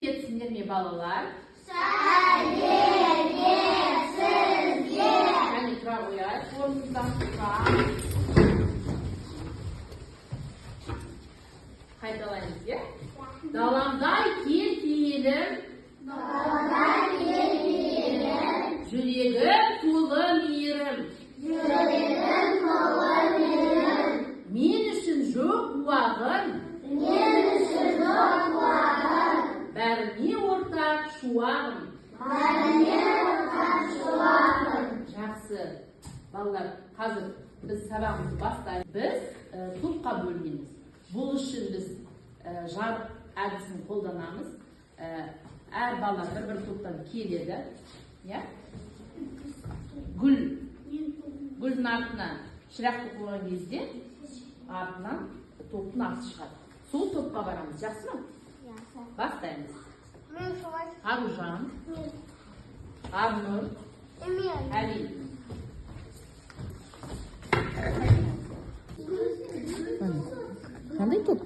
Yetsinler mi balalar? Sizге. Hani tura koyar, formumuzdan tutar. Kaydalayınız ya. Dalamday kirpiyelim. Yüreğim kulum yerim. Men üçün жоқ уағын. Бәріне ортақ шуағым. Жақсы. Балалар, қазір біз сабағымызды бастаймыз. Біз топқа бөлінеміз. Бұл үшін біз жарық әдісін қолданамыз. Әр балалар бір топтан келеді. Гүлдің артына шырақты қойған кезде артынан топтың аты шығады. Сол топқа барамыз. Жақсы ма? Бастаймыз. Аружан, Арнұр, Әли. Қандай топ?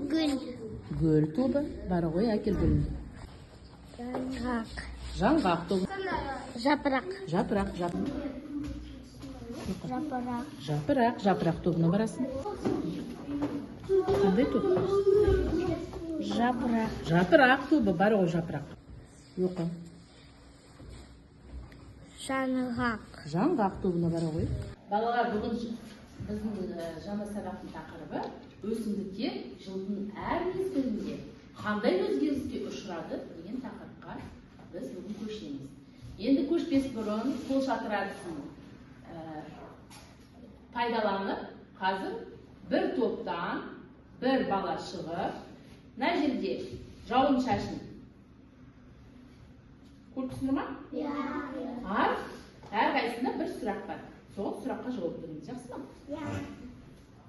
Гүл тобы. Бары ғой, әкел гүлін. Жаңғақ тобы. Жапырақ. Жапырақ тобына барасың. Қандай топ? Жапырақ тобы. Бары ғой, жапырақ. Оқы. Жаңғақ тобына бара ғой. Балалар, бүгін біздің жаңа сабақтың тақырыбы өсімдіктер жылдың әр мезгілінде қандай өзгеріске ұшырады деген тақырыпқа біз бүгін көшеміз. Енді көшпес бұрын қол шатыр әдісін пайдаланып, қазір бір топтан бір бала шығып, мына жерде жауын шашын көріп түсіндір ма? Әр қайсында бір сұрақ бар. Сол сұраққа жауап беріңіз, жақсы ма?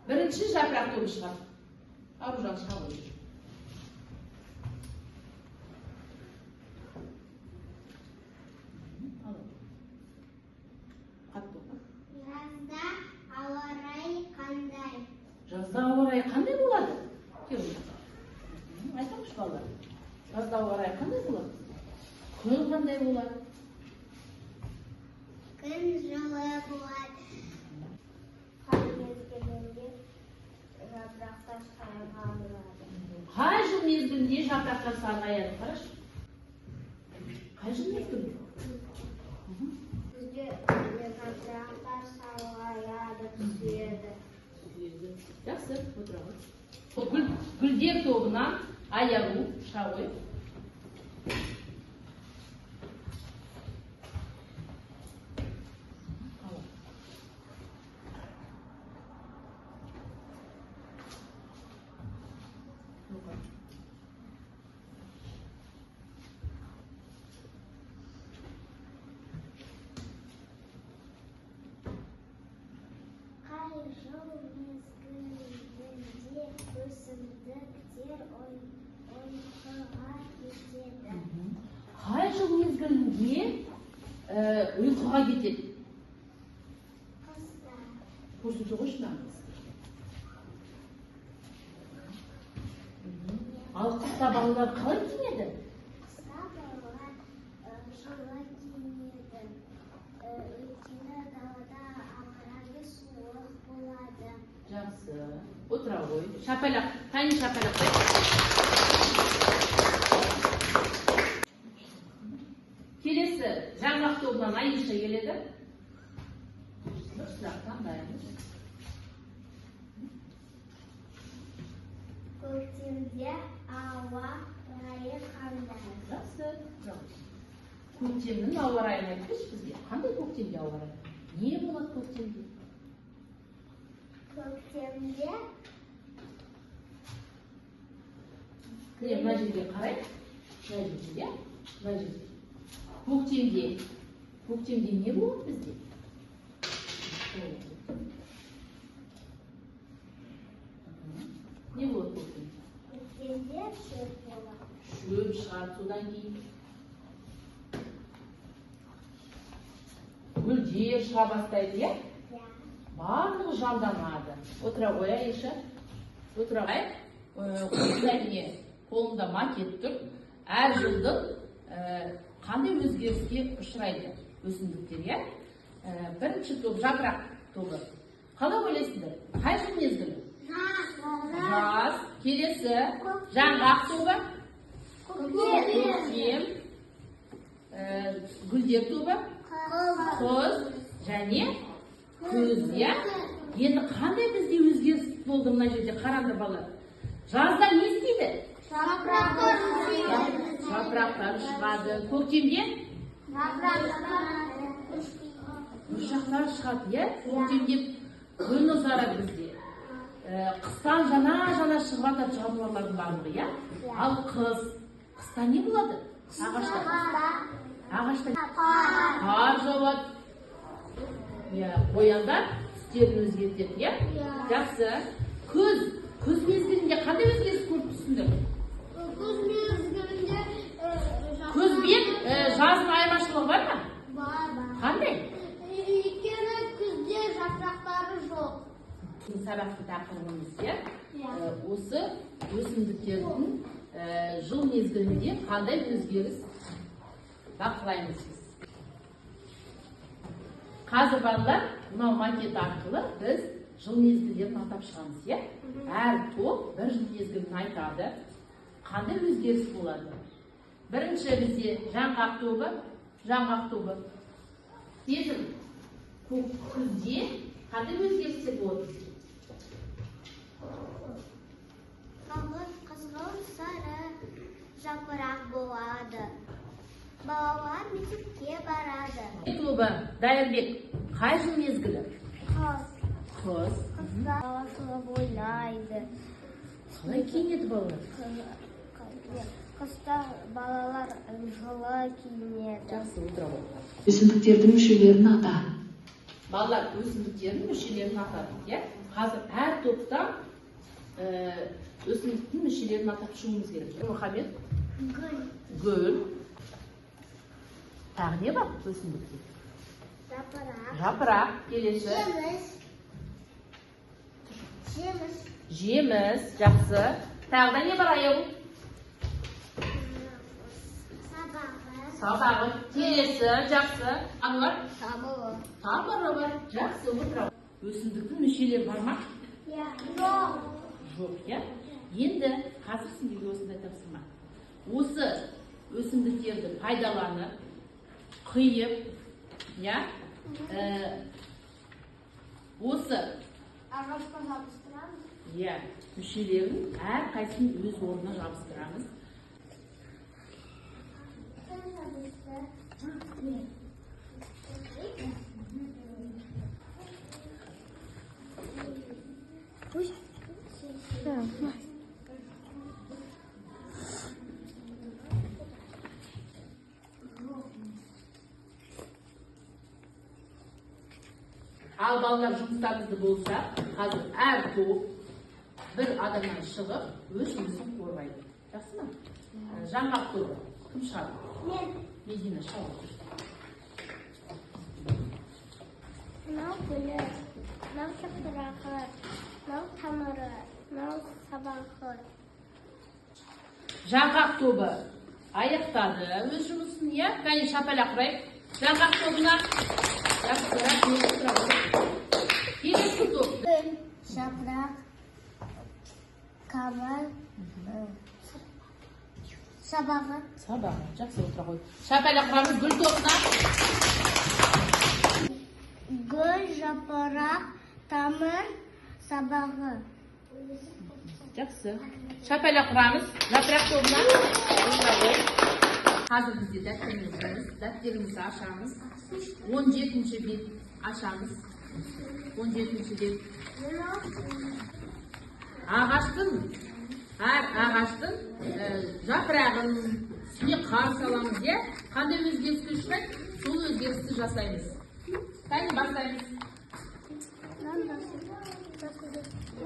Бірінші жапырақ тобы шығады. Аружан шығады. Жазда ауа райы қандай болады? Айтамыз балалар. Жазда ауа райы қандай болады? Күн қандай болады? Күн жылы болады. Қай мезгілінде жапырақтар сарғайады? Қай жыл мезгілінде жапырақтар сарғаяды? Қарашы. Қай жыл мезгілінде? Күзде жапырақтар сарғаяды, түседі. Жақсы, отырамыз. Гүлдер тобынан Аяру шыға ғой. Қай жыл мезгілінде Қай жыл мезгілінде ұйқыға кетеді? қыста. Көрсінші ғой шынаңыз. Ал қыста балалар қалай киінеді? Қыста балалар жылы киінеді. Өйткені далада ауа райы суық болады. Жақсы. Отыра ғой. Шапалақ. Қайын шапалақтай. Келесі жаңғақ тобынан Айша келеді. Бір сұрақ таңдаймыз. Көктемде ауа райы қандай? Жақсы. Көктемнің ауа райын айтыңызшы бізге. Қандай көктемде ауа райы? Не болады көктемде? Көктемде Мына жерге қарай. Мына жерге, мына жерге. Көктемде не болады бізде? Не болады көктемде? Көктемде шөп болады. Шөп шығады, содан кейін гүлдер шыға бастайды, иә? Барлығы жанданады. Отыра ғой, Айша. Отыра ғой. Қолында макет тұр. әр жылдың қандай өзгеріске ұшырайды өсімдіктер, иә? Бірінші топ жапырақ тобы. Қалай ойлайсыңдар? Қай жыл мезгілі? Жаз. Келесі жаңғақ тобы. Көктем. Гүлдер тобы. Қыс және күз, иә? Енді қандай бізде өзгеріс болды мына жерде? Қараңдар балалар. Жазда не істейді? Жапырақтар шығады. Көктемде бұршақтар шығады, иә? Көктемде күн ұзарады бізде. Қыстан жана шығып жатады жануарлардың барлығы, иә? Ал қыста не болады? Ағашта қар жауады. Қояндар түстерін өзгертеді, иә? Жақсы. Күз мезгілінде қандай өзгеріс көріп тұрсыңдар? Күз мезгілінде Күз бен жаздың айырмашылығы бар ма? бар. Қандай? Өйткені күзде жапырақтары жоқ. Сабақты тақырыбымыз, иә? Осы өсімдіктердің жыл мезгілінде қандай өзгеріс бақылаймыз біз. Қазір балалар, мынау макет арқылы біз жыл мезгілдерін атап шығамыз, иә? Әр топ бір жыл мезгілін айтады. Қандай өзгеріс болады? Бірінші бізде жаңғақ тобы. Сезім, күзде қандай өзгерістер болады? Қызғылт сары жапырақ болады. Балалар мектепке барады. Тобы, Дайырбек, қай жыл мезгілі? Қыз. Қыз. Ойнайды. Қалай киінеді балалар? Қыста балалар жылы киінеді. Жақсы, отыра ғой. Өсімдіктердің мүшелерін ата. Балалар өсімдіктердің мүшелерін атады, иә? Қазір әр топта өсімдіктің мүшелерін атап шығуымыз керек. Мұхаммед? Гүл. Тағы не бар өсімдікте? Жапырақ. Келесі. Жеміс. Жақсы. Тағы да не бар аяу? Сабағы. Келесі. Жақсы. Ануар? Тамыры бар. Жақсы. Отыра. Өсімдіктің мүшелері бар ма? Жоқ, иә? Енді қазір сендерге осындай тапсырма. Осы өсімдіктерді пайдаланып, қиып, иә? Осы Ағашқа жабыстырамыз. иә, мүшелерін әрқайсысын өз орнына жабыстырамыз. Ал балалар жұмыстарыңызды болса, қазір әр топ бір адамнан шығып, өз жұмысын қорғайды. Жақсы ма? Жаңғақ тобы. Кім шығады? Медина шығады. Мынау гүлі, мынау жапырағы, мынау тамыры, мынау сабағы. Жаңғақ тобы аяқтады өз жұмысын, иә? Кәне шапалақ ұрайық. Жаңғақ тобына келесі топ. Гүл, жапырақ, қамыр, сабағы. Сабағы, жақсы отыра қой. Шапалақ ұрамыз гүл тобына. Гүл, жапырақ, тамыр, сабағы. Жақсы. Шапалақ ұрамыз жапырақ тобына. Қазір бізде дәптерімізді ашамыз. 17-ші бет ашамыз. 17-ші бет. Әр ағаштың жапырағын үстіне қарсы аламыз, е? Қандай өзгерісті ұшырайды, сол өзгерісті жасаймыз. Кәне бастаймыз. О,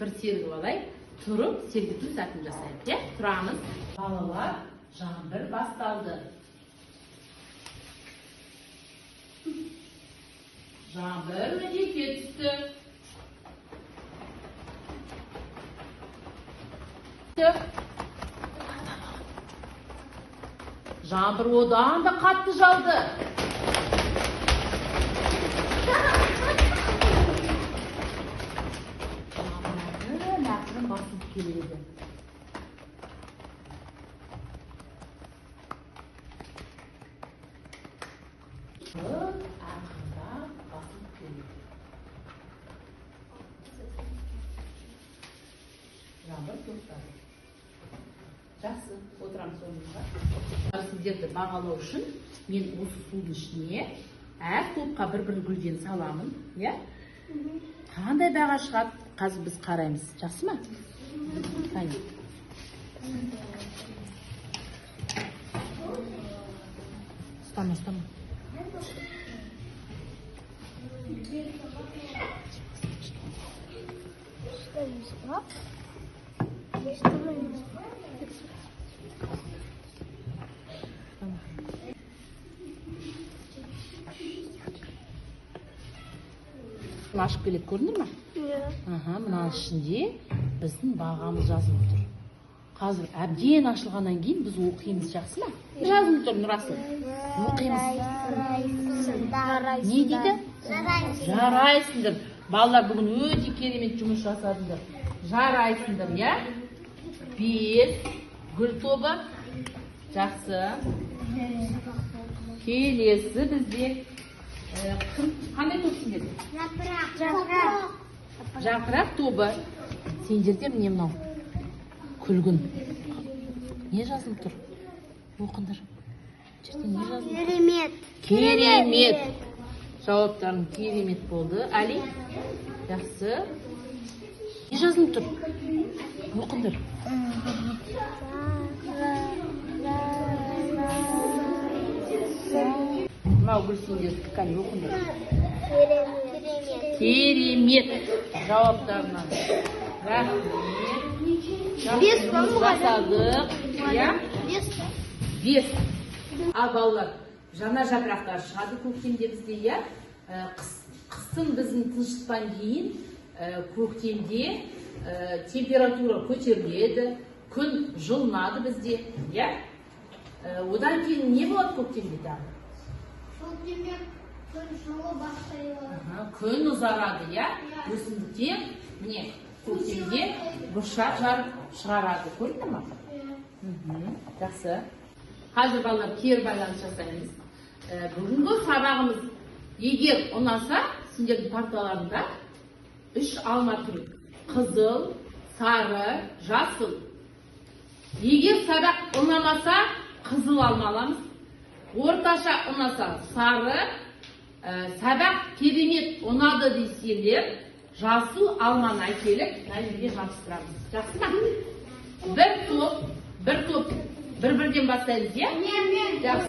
бір сергіп алайық. Тұрып, сергіту сәтін жасайық. Тұрамыз. Балалар, жаңбыр басталды. Жаңбыр өтеке түсті. Жаңбыр одан да қатты жауды. Жаңбырды ақырын басып келеді. Ақырындап басып келеді. Жаңбыр тоқтады. Жақсы, отырамыз орнымызға. Сіздерді бағалау үшін мен осы судың ішіне әр топқа бір-бір гүлден саламын. Қандай баға шығады? Қазір біз қараймыз. Жақсы ма? Қане. Ұстама. Ашып келеді, көрдіңдер ма? Мына ішінде біздің бағамыз жазылып тұр. Қазір әбден ашылғаннан кейін біз оқимыз, жақсы ма? Жазылып тұр, Нұрасыл. Оқимыз. Не дейді? Жарайсыңдар. Балалар бүгін өте керемет жұмыс жасадыңдар. Жарайсыңдар, 5 гүл тобы. Жақсы. Келесі бізде қандай топ сендерде? Жапырақ тобы. Сендерде міне мынау күлгін. Не жазылып тұр? Оқыңдар. Не жазылып? Керемет. Жауаптарың керемет болды. Али? Жақсы. Не жазылып тұр? Оқыңдар. Мынау гүл сендерді қане оқыңдар. Керемет. Жауаптарынан. Рахмет. 5 жасадық. 5. Ал балалар, жаңа жапырақтар шығады көктемде бізде, қыстың біздің тыныштықтан кейін көктемде температура көтеріледі, күн жылынады бізде, Одан кейін не болады көктемде дағы? Көктемде күн жылы бастайды. Күн ұзарады, өсімдіктер міне көктемде бұршақ жарып шығарады, көрді ме? Жақсы. Қазір балалар кері байланыс жасаймыз. Бүгінгі сабағымыз егер ұнаса, сендердің парталарында 3 алма түрі. Қызыл, сары, жасыл. Егер сабақ ұнамаса, қызыл алма аламыз. Орташа ұнаса сары, сабақ керемет ұнады десеңдер, жасыл алманы әкеліп, нәтижеге жабыстырамыз. Жақсы ма? Бір топ, бір-бірден бастаймыз, Жақсы.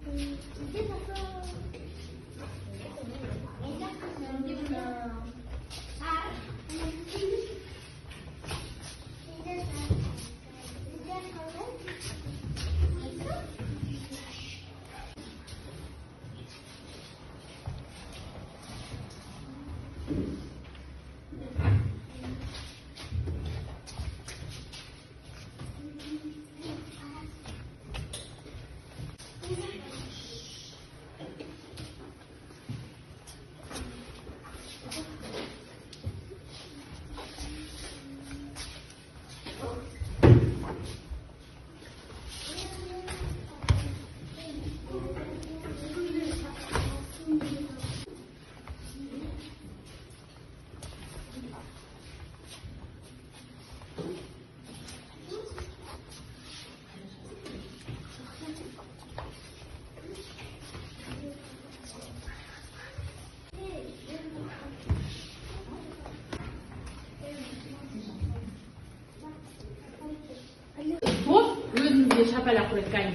Өзімізге шапалақ құрайық.